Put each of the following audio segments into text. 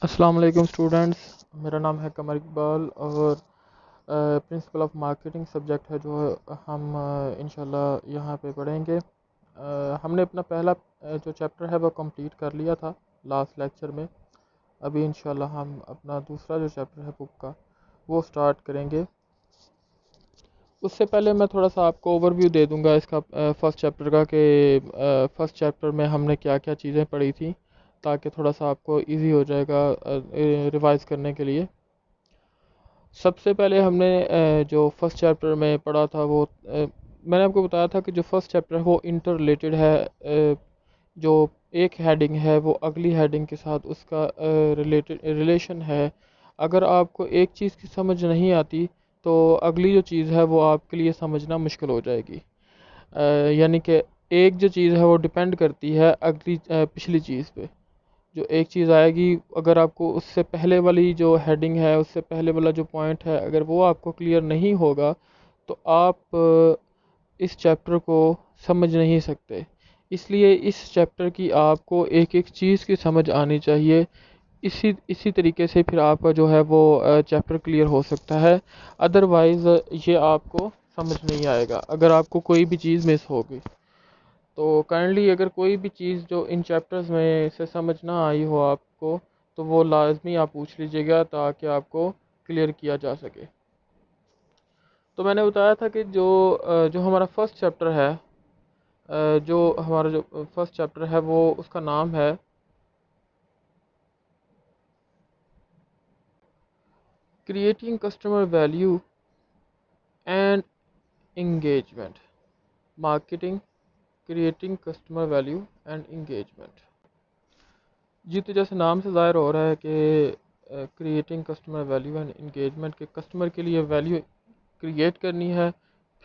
अस्सलाम वालेकुम स्टूडेंट्स। मेरा नाम है कमर इकबाल और प्रिंसिपल ऑफ मार्केटिंग सब्जेक्ट है जो हम इंशाल्लाह यहाँ पे पढ़ेंगे। हमने अपना पहला जो चैप्टर है वो कंप्लीट कर लिया था लास्ट लेक्चर में। अभी इंशाल्लाह हम अपना दूसरा जो चैप्टर है बुक का वो स्टार्ट करेंगे। उससे पहले मैं थोड़ा सा आपको ओवरव्यू दे दूंगा इसका फर्स्ट चैप्टर का कि फर्स्ट चैप्टर में हमने क्या क्या चीज़ें पढ़ी थी, ताकि थोड़ा सा आपको इजी हो जाएगा रिवाइज करने के लिए। सबसे पहले हमने जो फर्स्ट चैप्टर में पढ़ा था वो मैंने आपको बताया था कि जो फर्स्ट चैप्टर है वो इंटर रिलेटेड है। जो एक हेडिंग है वो अगली हेडिंग के साथ उसका रिलेटेड रिलेशन है। अगर आपको एक चीज़ की समझ नहीं आती तो अगली जो चीज़ है वो आपके लिए समझना मुश्किल हो जाएगी। यानी कि एक जो चीज़ है वो डिपेंड करती है अगली पिछली चीज़ पे। जो एक चीज़ आएगी, अगर आपको उससे पहले वाली जो हेडिंग है, उससे पहले वाला जो पॉइंट है, अगर वो आपको क्लियर नहीं होगा तो आप इस चैप्टर को समझ नहीं सकते। इसलिए इस चैप्टर की आपको एक एक चीज़ की समझ आनी चाहिए। इसी तरीके से फिर आपका जो है वो चैप्टर क्लियर हो सकता है। अदरवाइज़ ये आपको समझ नहीं आएगा अगर आपको कोई भी चीज़ मिस होगी। तो काइंडली अगर कोई भी चीज़ जो इन चैप्टर्स में से समझ ना आई हो आपको, तो वो लाजमी आप पूछ लीजिएगा ताकि आपको क्लियर किया जा सके। तो मैंने बताया था कि जो हमारा फर्स्ट चैप्टर है, जो हमारा जो फर्स्ट चैप्टर है वो उसका नाम है creating customer value and engagement. Marketing, creating customer value and engagement. जी, तो जैसे नाम से ज़ाहिर हो रहा है कि creating customer value and engagement, के कस्टमर के लिए वैल्यू क्रिएट करनी है,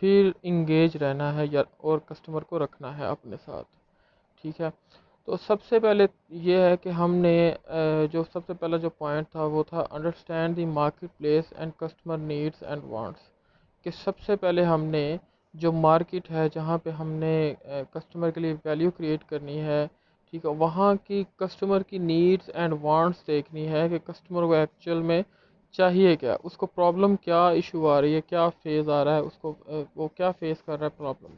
फिर इंगेज रहना है या और कस्टमर को रखना है अपने साथ। ठीक है। तो सबसे पहले ये है कि हमने जो सबसे पहला जो पॉइंट था वो था understand the market place and customer needs and wants. कि सबसे पहले हमने जो मार्केट है जहाँ पे हमने कस्टमर के लिए वैल्यू क्रिएट करनी है, ठीक है, वहाँ की कस्टमर की नीड्स एंड वांट्स देखनी है कि कस्टमर को एक्चुअल में चाहिए क्या, उसको प्रॉब्लम क्या इशू आ रही है, क्या फेज़ आ रहा है, उसको वो क्या फेस कर रहा है प्रॉब्लम।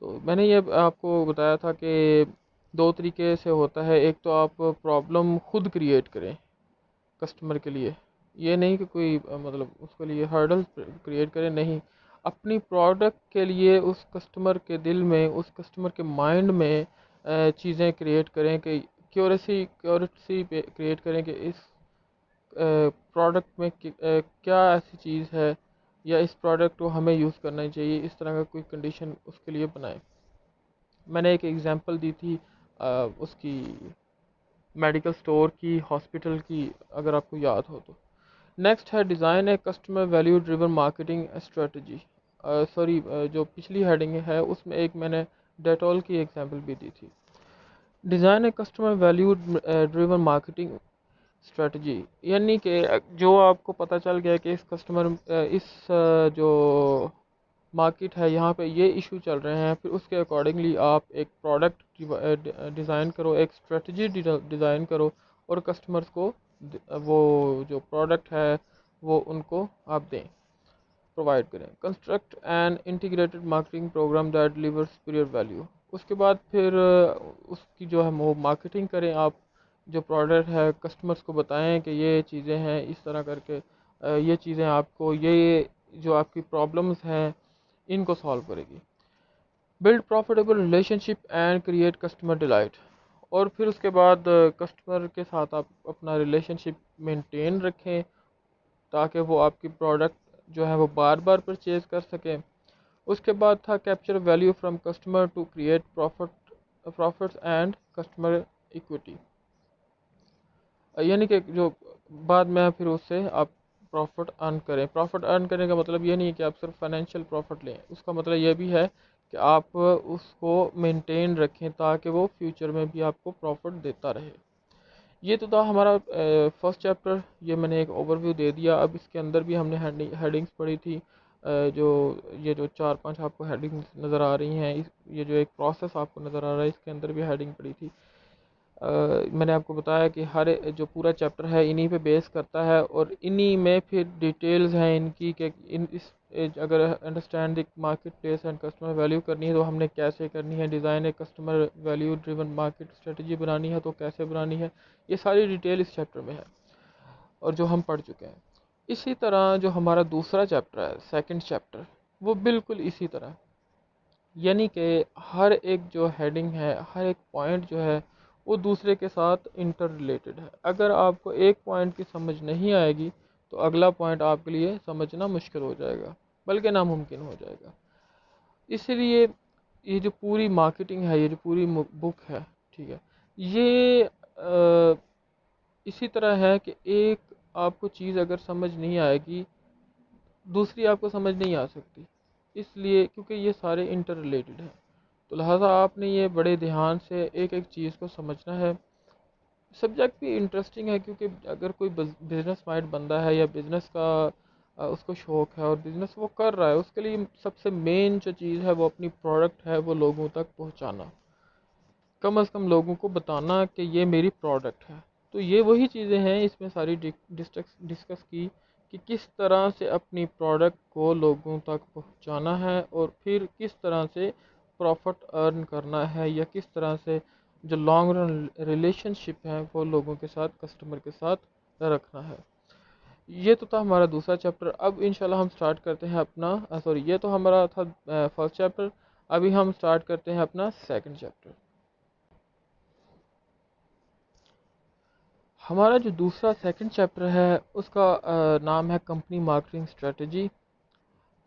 तो मैंने ये आपको बताया था कि दो तरीके से होता है। एक तो आप प्रॉब्लम खुद क्रिएट करें कस्टमर के लिए, ये नहीं कि कोई मतलब उसके लिए हर्डल क्रिएट करें, नहीं, अपनी प्रोडक्ट के लिए उस कस्टमर के दिल में, उस कस्टमर के माइंड में चीज़ें क्रिएट करें कि क्यूरसी क्रिएट करें कि इस प्रोडक्ट में क्या ऐसी चीज़ है या इस प्रोडक्ट को हमें यूज़ करना ही चाहिए, इस तरह का कोई कंडीशन उसके लिए बनाएं। मैंने एक एग्जांपल दी थी उसकी मेडिकल स्टोर की, हॉस्पिटल की, अगर आपको याद हो तो। नेक्स्ट है design a customer value driven marketing strategy. Sorry, जो पिछली हेडिंग है उसमें एक मैंने डेटॉल की एग्जांपल भी दी थी। Design a customer value driven marketing strategy, यानी कि जो आपको पता चल गया कि इस जो मार्केट है यहाँ पे ये इशू चल रहे हैं, फिर उसके अकॉर्डिंगली आप एक प्रोडक्ट डिज़ाइन करो, एक स्ट्रेटजी डिज़ाइन करो और कस्टमर्स को वो जो प्रोडक्ट है वो उनको आप दें, प्रोवाइड करें। Construct and integrated marketing program that deliver superior value. उसके बाद फिर उसकी जो है वो मार्केटिंग करें आप। जो प्रोडक्ट है कस्टमर्स को बताएं कि ये चीज़ें हैं, इस तरह करके ये चीज़ें आपको ये जो आपकी प्रॉब्लम्स हैं इनको सॉल्व करेगी। Build profitable relationship and create customer delight. और फिर उसके बाद कस्टमर के साथ आप अपना रिलेशनशिप मेंटेन रखें ताकि वो आपकी प्रोडक्ट जो है वो बार बार परचेज कर सकें। उसके बाद था capture value from customer to create profits and customer equity. यानी कि जो बाद में फिर उससे आप प्रॉफिट अर्न करें। प्रॉफिट अर्न करने का मतलब ये नहीं है कि आप सिर्फ फाइनेंशियल प्रॉफिट लें, उसका मतलब ये भी है कि आप उसको मेंटेन रखें ताकि वो फ्यूचर में भी आपको प्रॉफिट देता रहे। ये तो था हमारा फर्स्ट चैप्टर, ये मैंने एक ओवरव्यू दे दिया। अब इसके अंदर भी हमने हेडिंग्स पढ़ी थी। जो ये जो चार पांच आपको हेडिंग्स नज़र आ रही हैं, ये जो एक प्रोसेस आपको नज़र आ रहा है इसके अंदर भी हेडिंग पड़ी थी। मैंने आपको बताया कि हर जो पूरा चैप्टर है इन्हीं पे बेस करता है, और इन्हीं में फिर डिटेल्स हैं इनकी कि अगर understand the market place and customer value करनी है तो हमने कैसे करनी है, डिज़ाइन एक customer value driven market strategy बनानी है तो कैसे बनानी है, ये सारी डिटेल इस चैप्टर में है और जो हम पढ़ चुके हैं। इसी तरह जो हमारा दूसरा चैप्टर है, सेकंड चैप्टर, वो बिल्कुल इसी तरह, यानी कि हर एक जो हेडिंग है, हर एक पॉइंट जो है वो दूसरे के साथ इंटर रिलेटेड है। अगर आपको एक पॉइंट की समझ नहीं आएगी तो अगला पॉइंट आपके लिए समझना मुश्किल हो जाएगा, बल्कि नामुमकिन हो जाएगा। इसलिए ये जो पूरी मार्केटिंग है, ये जो पूरी बुक है, ठीक है, ये इसी तरह है कि एक आपको चीज़ अगर समझ नहीं आएगी, दूसरी आपको समझ नहीं आ सकती, इसलिए क्योंकि ये सारे इंटर रिलेटेड हैं। तो लिहाजा आपने ये बड़े ध्यान से एक एक चीज़ को समझना है। सब्जेक्ट भी इंटरेस्टिंग है क्योंकि अगर कोई बिजनेस माइंड बंदा है या बिज़नेस का उसको शौक़ है और बिज़नेस वो कर रहा है, उसके लिए सबसे मेन जो चीज़ है वो अपनी प्रोडक्ट है, वो लोगों तक पहुंचाना, कम से कम लोगों को बताना कि ये मेरी प्रोडक्ट है। तो ये वही चीज़ें हैं इसमें सारी डिस्कस की कि किस तरह से अपनी प्रोडक्ट को लोगों तक पहुंचाना है और फिर किस तरह से प्रॉफिट अर्न करना है, या किस तरह से जो लॉन्ग रन रिलेशनशिप है वो लोगों के साथ, कस्टमर के साथ रखना है। ये तो था हमारा दूसरा चैप्टर। अब इंशाल्लाह हम स्टार्ट करते हैं अपना सॉरी, ये तो हमारा था फर्स्ट चैप्टर। अभी हम स्टार्ट करते हैं अपना सेकंड चैप्टर। हमारा जो दूसरा सेकंड चैप्टर है उसका नाम है कंपनी मार्केटिंग स्ट्रेटजी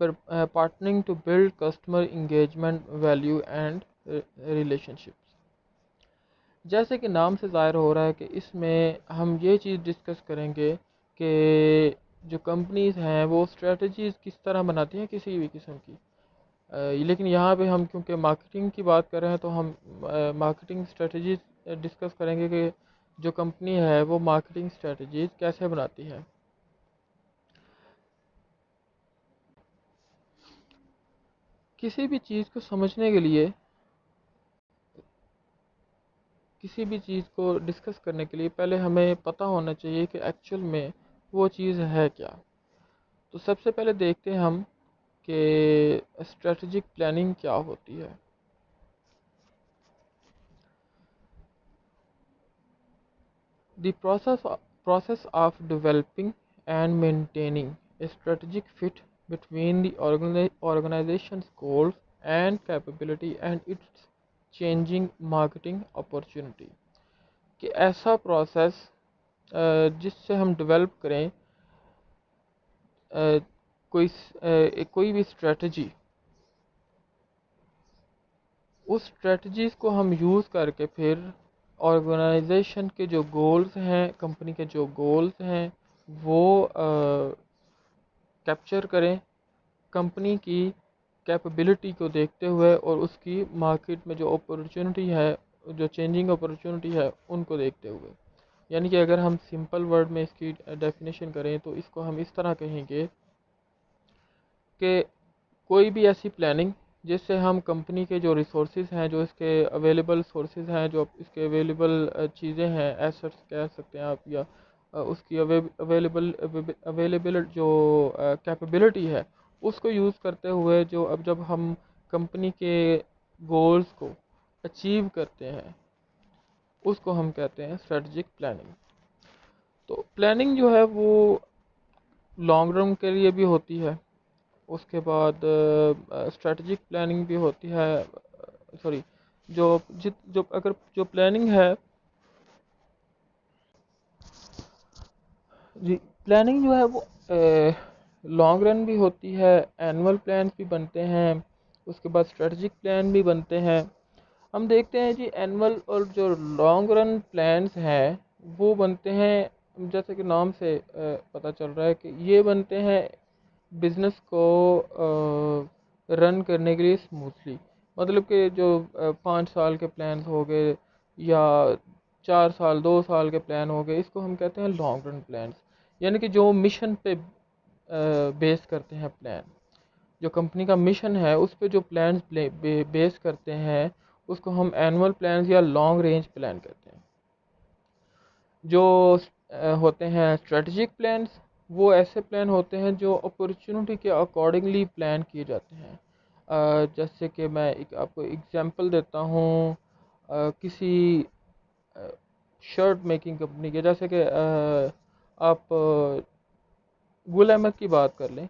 पर partnering to build customer engagement value and relationships. जैसे कि नाम से ज़ाहिर हो रहा है कि इसमें हम ये चीज़ डिस्कस करेंगे कि जो कंपनीज हैं वो स्ट्रेटजीज़ किस तरह बनाती हैं किसी भी किस्म की। लेकिन यहाँ पे हम क्योंकि मार्केटिंग की बात कर रहे हैं तो हम मार्केटिंग स्ट्रेटजीज़ डिस्कस करेंगे कि जो कंपनी है वो मार्केटिंग स्ट्रेटजीज़ कैसे बनाती है। किसी भी चीज़ को समझने के लिए, किसी भी चीज़ को डिस्कस करने के लिए पहले हमें पता होना चाहिए कि एक्चुअल में वो चीज़ है क्या। तो सबसे पहले देखते हैं हम कि स्ट्रेटजिक प्लानिंग क्या होती है। The process of developing and maintaining a strategic fit between the organization's goals and capability and its changing marketing opportunity। कि ऐसा प्रोसेस जिससे हम डेवलप करें कोई भी स्ट्रेटजी, उस स्ट्रेटजीज़ को हम यूज़ करके फिर ऑर्गेनाइजेशन के जो गोल्स हैं, कंपनी के जो गोल्स हैं वो कैप्चर करें, कंपनी की कैपेबिलिटी को देखते हुए और उसकी मार्केट में जो अपॉर्चुनिटी है, जो चेंजिंग अपॉर्चुनिटी है उनको देखते हुए। यानी कि अगर हम सिंपल वर्ड में इसकी डेफिनेशन करें तो इसको हम इस तरह कहेंगे कि कोई भी ऐसी प्लानिंग जिससे हम कंपनी के जो रिसोर्सेज हैं, जो इसके अवेलेबल सोर्सेज हैं, जो इसके अवेलेबल चीज़ें हैं, एसेट्स कह सकते हैं आप, या उसकी अवेलेबल जो कैपेबिलिटी है उसको यूज़ करते हुए जो अब जब हम कंपनी के गोल्स को अचीव करते हैं उसको हम कहते हैं स्ट्रेटजिक प्लानिंग। तो प्लानिंग जो है वो लॉन्ग रन के लिए भी होती है, उसके बाद स्ट्रेटजिक प्लानिंग भी होती है। सॉरी, जो अगर जो प्लानिंग है जी, प्लानिंग जो है वो लॉन्ग रन भी होती है, एनुअल प्लान भी बनते हैं, उसके बाद स्ट्रेटजिक प्लान भी बनते हैं। हम देखते हैं जी एनुअल और जो लॉन्ग रन प्लान्स हैं वो बनते हैं, जैसे कि नाम से पता चल रहा है कि ये बनते हैं बिज़नेस को रन करने के लिए स्मूथली। मतलब कि जो 5 साल के प्लान हो गए या 4 साल 2 साल के प्लान हो गए, इसको हम कहते हैं लॉन्ग रन प्लान्स। यानी कि जो मिशन पे बेस करते हैं प्लान, जो कंपनी का मिशन है उस पे जो प्लान्स बेस करते हैं उसको हम एनुअल प्लान्स या लॉन्ग रेंज प्लान कहते हैं। जो होते हैं स्ट्रेटजिक प्लान्स, वो ऐसे प्लान होते हैं जो अपॉर्चुनिटी के अकॉर्डिंगली प्लान किए जाते हैं। जैसे कि मैं एक आपको एग्जांपल देता हूँ, किसी शर्ट मेकिंग कंपनी के, जैसे कि आप गुल अहमद की बात कर लें,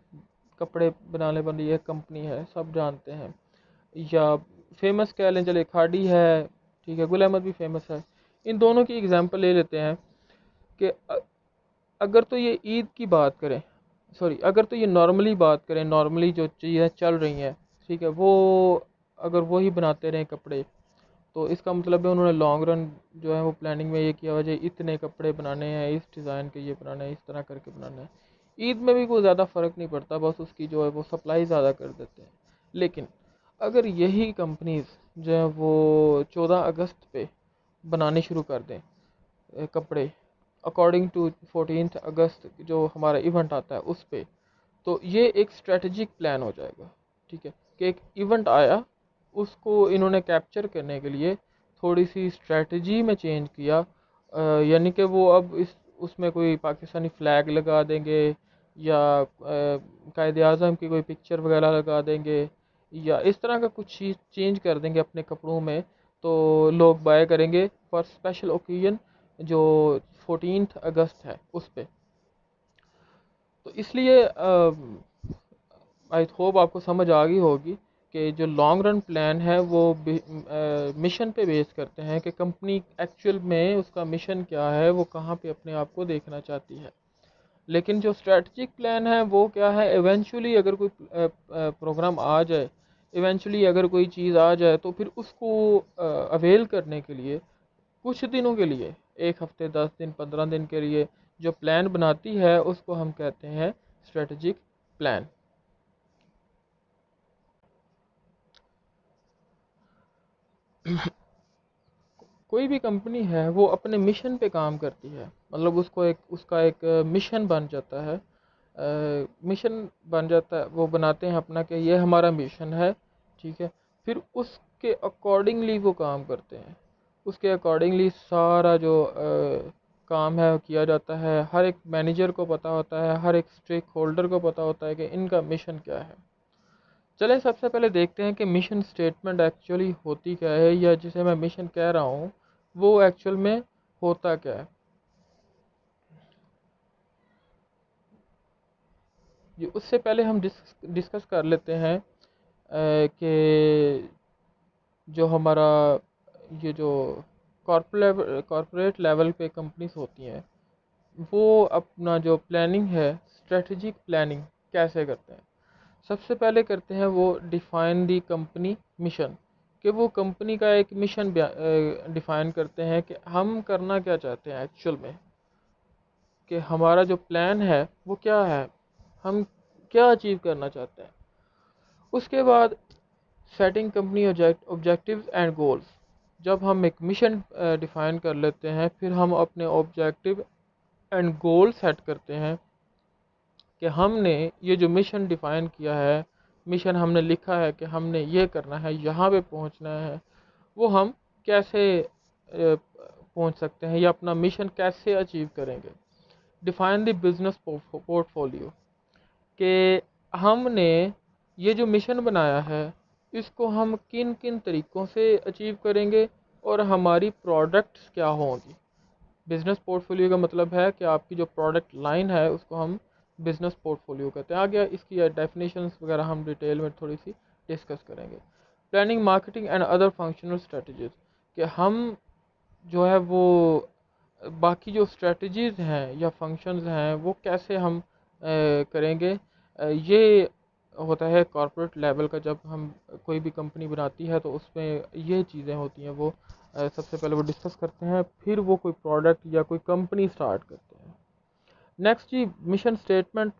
कपड़े बनाने वाली एक कंपनी है, सब जानते हैं। या फेमस कह लें, चले खाड़ी है, ठीक है, गुल अहमद भी फेमस है। इन दोनों की एग्जांपल ले लेते हैं कि अगर तो ये ईद की बात करें, सॉरी, अगर तो ये नॉर्मली बात करें, नॉर्मली जो चीज़ें चल रही हैं, ठीक है, वो अगर वही बनाते रहें कपड़े, तो इसका मतलब है उन्होंने लॉन्ग रन जो है वो प्लानिंग में ये किया हुआ है, इतने कपड़े बनाने हैं, इस डिज़ाइन के ये बनाने हैं, इस तरह करके बनाना है। ईद में भी कोई ज़्यादा फ़र्क नहीं पड़ता, बस उसकी जो है वो सप्लाई ज़्यादा कर देते हैं। लेकिन अगर यही कंपनीज जो है वो 14 अगस्त पे बनाने शुरू कर दें कपड़े, अकॉर्डिंग टू 14 अगस्त जो हमारा इवेंट आता है उस पे, तो ये एक स्ट्रेटजिक प्लान हो जाएगा। ठीक है, कि एक इवेंट आया, उसको इन्होंने कैप्चर करने के लिए थोड़ी सी स्ट्रेटजी में चेंज किया। यानी कि वो अब इस उसमें कोई पाकिस्तानी फ्लैग लगा देंगे, या कायद आज़म की कोई पिक्चर वगैरह लगा देंगे, या इस तरह का कुछ चीज़ चेंज कर देंगे अपने कपड़ों में, तो लोग बाय करेंगे फॉर स्पेशल ओकेजन जो 14 अगस्त है उस पर। तो इसलिए आई होप आपको समझ आ गई होगी कि जो लॉन्ग रन प्लान है वो मिशन पे बेस करते हैं कि कंपनी एक्चुअल में उसका मिशन क्या है, वो कहाँ पे अपने आप को देखना चाहती है। लेकिन जो स्ट्रेटजिक प्लान है वो क्या है, इवेंचुअली अगर कोई प्रोग्राम आ जाए, इवेंचुअली अगर कोई चीज़ आ जाए, तो फिर उसको अवेल करने के लिए कुछ दिनों के लिए, 1 हफ्ते, 10 दिन, 15 दिन के लिए जो प्लान बनाती है उसको हम कहते हैं स्ट्रेटजिक प्लान। कोई भी कंपनी है वो अपने मिशन पे काम करती है, मतलब उसको एक उसका एक मिशन बन जाता है, मिशन बन जाता है, वो बनाते हैं अपना कि ये हमारा मिशन है। ठीक है, फिर उसके अकॉर्डिंगली वो काम करते हैं, उसके अकॉर्डिंगली सारा जो काम है वो किया जाता है। हर एक मैनेजर को पता होता है, हर एक स्टेक होल्डर को पता होता है कि इनका मिशन क्या है। चलें सबसे पहले देखते हैं कि मिशन स्टेटमेंट एक्चुअली होती क्या है, या जिसे मैं मिशन कह रहा हूँ वो एक्चुअल में होता क्या है। ये उससे पहले हम डिस्कस कर लेते हैं कि जो हमारा ये जो कॉरपोरेट लेवल पे कंपनीज होती हैं, वो अपना जो प्लानिंग है, स्ट्रेटजिक प्लानिंग कैसे करते हैं। सबसे पहले करते हैं वो डिफाइन दी कंपनी मिशन, कि वो कंपनी का एक मिशन डिफाइन करते हैं कि हम करना क्या चाहते हैं एक्चुअल में, कि हमारा जो प्लान है वो क्या है, हम क्या अचीव करना चाहते हैं। उसके बाद setting company objectives and goals. जब हम एक मिशन डिफाइन कर लेते हैं, फिर हम अपने ऑब्जेक्टिव एंड गोल सेट करते हैं कि हमने ये जो मिशन डिफाइन किया है, मिशन हमने लिखा है कि हमने ये करना है, यहाँ पे पहुँचना है, वो हम कैसे पहुँच सकते हैं, या अपना मिशन कैसे अचीव करेंगे। डिफाइन द बिजनेस पोर्टफोलियो, कि हमने ये जो मिशन बनाया है इसको हम किन किन तरीक़ों से अचीव करेंगे, और हमारी प्रोडक्ट्स क्या होंगी। बिज़नेस पोर्टफोलियो का मतलब है कि आपकी जो प्रोडक्ट लाइन है उसको हम बिज़नेस पोर्टफोलियो कहते हैं। आगे इसकी डेफिनेशंस वगैरह हम डिटेल में थोड़ी सी डिस्कस करेंगे। Planning, marketing and other functional strategies, कि हम जो है वो बाकी जो स्ट्रेटजीज़ हैं या फंक्शंस हैं वो कैसे हम करेंगे। ये होता है कॉरपोरेट लेवल का, जब हम कोई भी कंपनी बनाती है तो उसमें ये चीज़ें होती हैं, वो सबसे पहले वो डिस्कस करते हैं, फिर वो कोई प्रोडक्ट या कोई कंपनी स्टार्ट करते हैं। Next G, mission statement,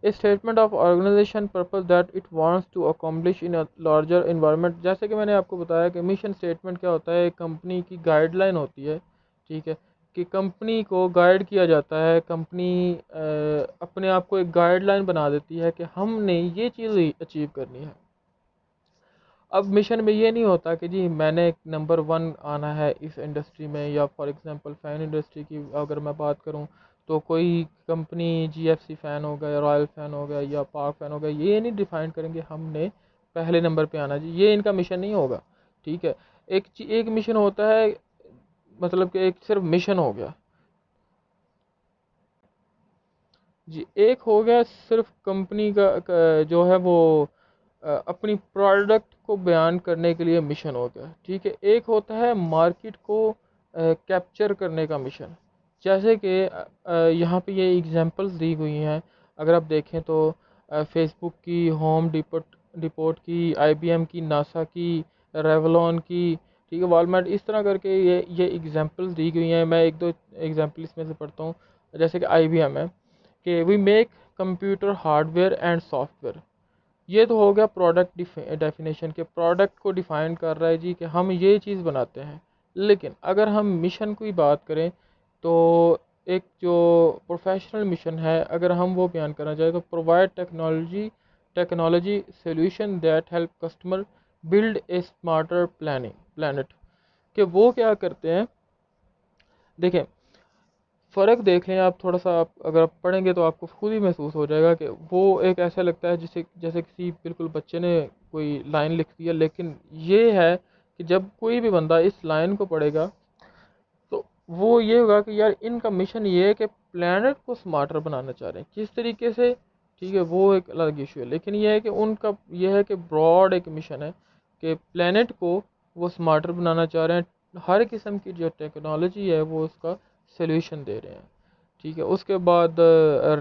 a statement of organization purpose that it wants to accomplish in a larger environment. जैसे कि मैंने आपको बताया कि मिशन स्टेटमेंट क्या होता है, एक कंपनी की गाइडलाइन होती है। ठीक है, कि कंपनी को गाइड किया जाता है, कंपनी अपने आप को एक गाइडलाइन बना देती है कि हमने ये चीज़ अचीव करनी है। अब मिशन में ये नहीं होता कि जी मैंने नंबर 1 आना है इस इंडस्ट्री में, या फॉर एग्जांपल फ़ैन इंडस्ट्री की अगर मैं बात करूं, तो कोई कंपनी जीएफसी फ़ैन हो गया, रॉयल फ़ैन हो गया या पाक फ़ैन हो गया, ये नहीं डिफाइन करेंगे हमने पहले नंबर पे आना जी, ये इनका मिशन नहीं होगा। ठीक है, एक मिशन होता है, मतलब कि एक सिर्फ मिशन हो गया जी, एक हो गया सिर्फ कंपनी का जो है वो अपनी प्रोडक्ट को बयान करने के लिए मिशन हो गया। ठीक है, एक होता है मार्केट को कैप्चर करने का मिशन। जैसे कि यहाँ पे ये एग्जांपल्स दी हुई हैं, अगर आप देखें तो फेसबुक की, होम डिपोट की, आईबीएम की, नासा की, रेवलॉन की, ठीक है, वॉलमार्ट, इस तरह करके ये एग्जांपल्स दी गई हैं। मैं एक दो एग्जांपल इसमें से पढ़ता हूँ। जैसे कि आईबीएम है कि we make computer hardware and software. ये तो हो गया प्रोडक्ट डेफिनेशन के, प्रोडक्ट को डिफाइन कर रहा है जी कि हम ये चीज़ बनाते हैं। लेकिन अगर हम मिशन की बात करें तो एक जो प्रोफेशनल मिशन है, अगर हम वो बयान करना चाहें तो provide technology solution that help customer build a smarter planet. कि वो क्या करते हैं, देखें, फ़र्क देख लें आप थोड़ा सा, आप अगर आप पढ़ेंगे तो आपको खुद ही महसूस हो जाएगा कि वो एक ऐसा लगता है जैसे जैसे किसी बिल्कुल बच्चे ने कोई लाइन लिख दी है। लेकिन ये है कि जब कोई भी बंदा इस लाइन को पढ़ेगा तो वो ये होगा कि यार इनका मिशन ये है कि प्लेनेट को स्मार्टर बनाना चाह रहे हैं, किस तरीके से, ठीक है, वो एक अलग इशू है। लेकिन ये है कि उनका ये है कि ब्रॉड एक मिशन है कि प्लेनेट को वो स्मार्टर बनाना चाह रहे हैं, हर किस्म की जो टेक्नोलॉजी है वो उसका सोल्यूशन दे रहे हैं। ठीक है, उसके बाद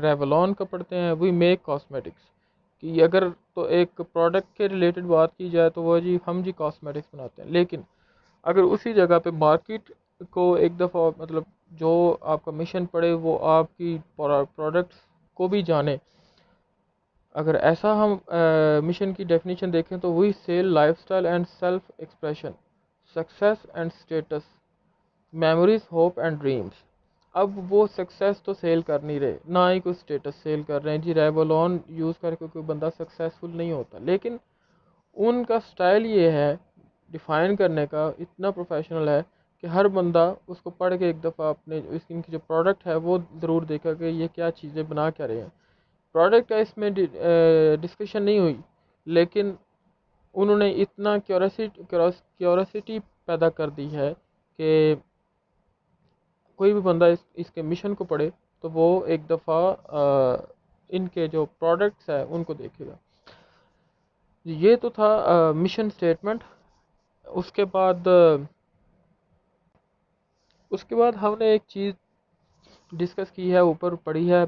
रेवलॉन का पढ़ते हैं, वी मेक कॉस्मेटिक्स। कि अगर तो एक प्रोडक्ट के रिलेटेड बात की जाए तो वो जी हम जी कॉस्मेटिक्स बनाते हैं। लेकिन अगर उसी जगह पे मार्केट को एक दफ़ा मतलब जो आपका मिशन पड़े वो आपकी प्रोडक्ट्स को भी जाने, अगर ऐसा हम मिशन की डेफिनेशन देखें तो वही sell lifestyle and self expression, success and status, memories hope and dreams. अब वो सक्सेस तो सेल कर नहीं रहे, ना ही कोई स्टेटस सेल कर रहे हैं जी। रेवोलॉन यूज़ करके कोई बंदा सक्सेसफुल नहीं होता, लेकिन उनका स्टाइल ये है डिफ़ाइन करने का, इतना प्रोफेशनल है कि हर बंदा उसको पढ़ के एक दफ़ा अपने इनकी जो प्रोडक्ट है वो ज़रूर देखा कि ये क्या चीज़ें बना क्या रहे हैं। प्रोडक्ट का इसमें डिस्कशन नहीं हुई, लेकिन उन्होंने इतना क्यूरोसिटी पैदा कर दी है कि कोई भी बंदा इसके मिशन को पढ़े तो वो एक दफ़ा इनके जो प्रोडक्ट्स है उनको देखेगा। ये तो था मिशन स्टेटमेंट। उसके बाद हमने एक चीज़ डिस्कस की है, ऊपर पढ़ी है,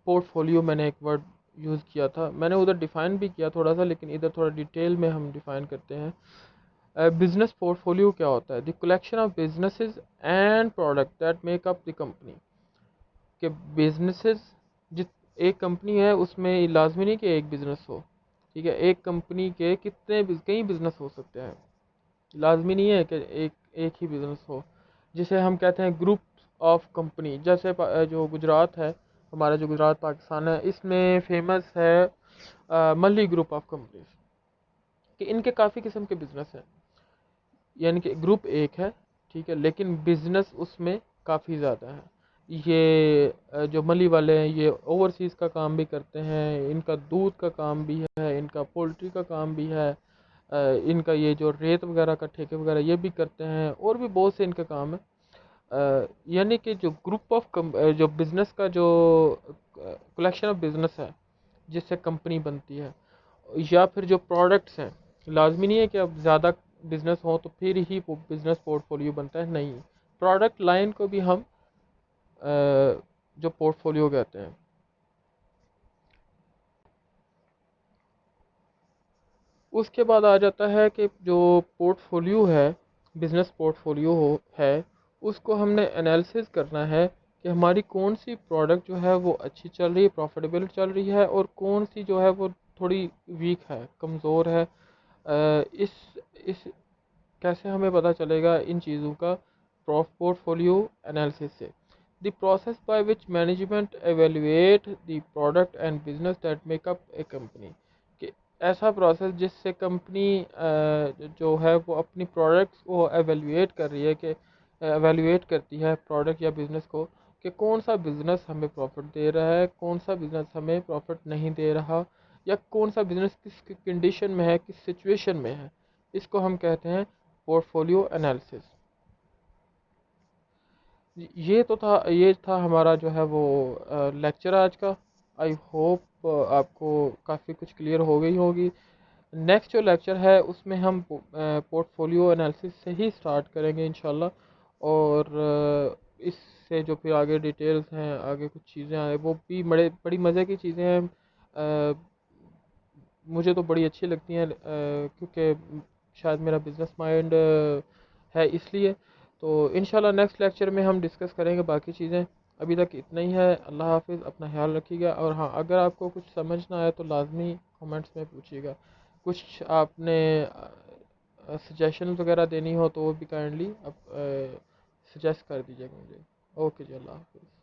पोर्टफोलियो। मैंने एक वर्ड यूज़ किया था, मैंने उधर डिफ़ाइन भी किया थोड़ा सा, लेकिन इधर थोड़ा डिटेल में हम डिफ़ाइन करते हैं। बिजनेस पोर्टफोलियो क्या होता है? The collection of businesses and product that make up the company. कि बिजनेसेस, जित एक कंपनी है उसमें लाजमी नहीं कि एक बिज़नेस हो। ठीक है, एक कंपनी के कई बिज़नेस हो सकते हैं, लाजमी नहीं है कि एक एक ही बिज़नेस हो। जिसे हम कहते हैं ग्रुप ऑफ कंपनी। जैसे जो गुजरात है, हमारा जो गुजरात पाकिस्तान है, इसमें फेमस है मल्ली ग्रुप ऑफ कंपनीज। कि इनके काफ़ी किस्म के बिज़नेस हैं, यानी कि ग्रुप एक है, ठीक है, लेकिन बिज़नेस उसमें काफ़ी ज़्यादा है। ये जो मली वाले हैं ये ओवरसीज़ का काम भी करते हैं, इनका दूध का काम भी है, इनका पोल्ट्री का काम भी है, इनका ये जो रेत वगैरह का ठेके वगैरह ये भी करते हैं, और भी बहुत से इनके काम है। यानी कि जो ग्रुप ऑफ जो बिज़नेस का जो कलेक्शन ऑफ बिज़नेस है जिससे कंपनी बनती है, या फिर जो प्रोडक्ट्स हैं, लाजमी नहीं है कि अब ज़्यादा बिजनेस हो तो फिर ही वो बिजनेस पोर्टफोलियो बनता है, नहीं। प्रोडक्ट लाइन को भी हम जो पोर्टफोलियो कहते हैं। उसके बाद आ जाता है कि जो पोर्टफोलियो है, बिजनेस पोर्टफोलियो है, उसको हमने एनालिसिस करना है कि हमारी कौन सी प्रोडक्ट जो है वो अच्छी चल रही है, प्रॉफिटेबल चल रही है, और कौन सी जो है वो थोड़ी वीक है, कमज़ोर है। इस कैसे हमें पता चलेगा इन चीज़ों का? पोर्टफोलियो एनालिसिस से। The process by which management evaluate the product and business that make up A company. ऐसा प्रोसेस जिससे कंपनी जो है वो अपनी प्रोडक्ट्स को एवेल्यूएट कर रही है कि एवेल्यूएट करती है प्रोडक्ट या बिज़नेस को कि कौन सा बिज़नेस हमें प्रॉफिट दे रहा है, कौन सा बिज़नेस हमें प्रॉफिट नहीं दे रहा, या कौन सा बिज़नेस किस कंडीशन में है, किस सिचुएशन में है। इसको हम कहते हैं पोर्टफोलियो एनालिसिस। ये था हमारा जो है वो लेक्चर आज का। आई होप आपको काफ़ी कुछ क्लियर हो गई होगी। नेक्स्ट जो लेक्चर है उसमें हम पोर्टफोलियो एनालिसिस से ही स्टार्ट करेंगे इंशाल्लाह। और इससे जो फिर आगे डिटेल्स हैं, आगे कुछ चीज़ें आए, वो भी बड़ी मज़े की चीज़ें हैं। अ, मुझे तो बड़ी अच्छी लगती हैं, क्योंकि शायद मेरा बिज़नेस माइंड है इसलिए। तो इंशाल्लाह नेक्स्ट लेक्चर में हम डिस्कस करेंगे बाकी चीज़ें। अभी तक इतना ही है। अल्लाह हाफिज़, अपना ख्याल रखिएगा। और हाँ, अगर आपको कुछ समझ ना आए तो लाजमी कमेंट्स में पूछिएगा। कुछ आपने सजेशन वगैरह देनी हो तो वो भी काइंडली आप सजेस्ट कर दीजिएगा मुझे। ओके जी, अल्लाह हाफिज़।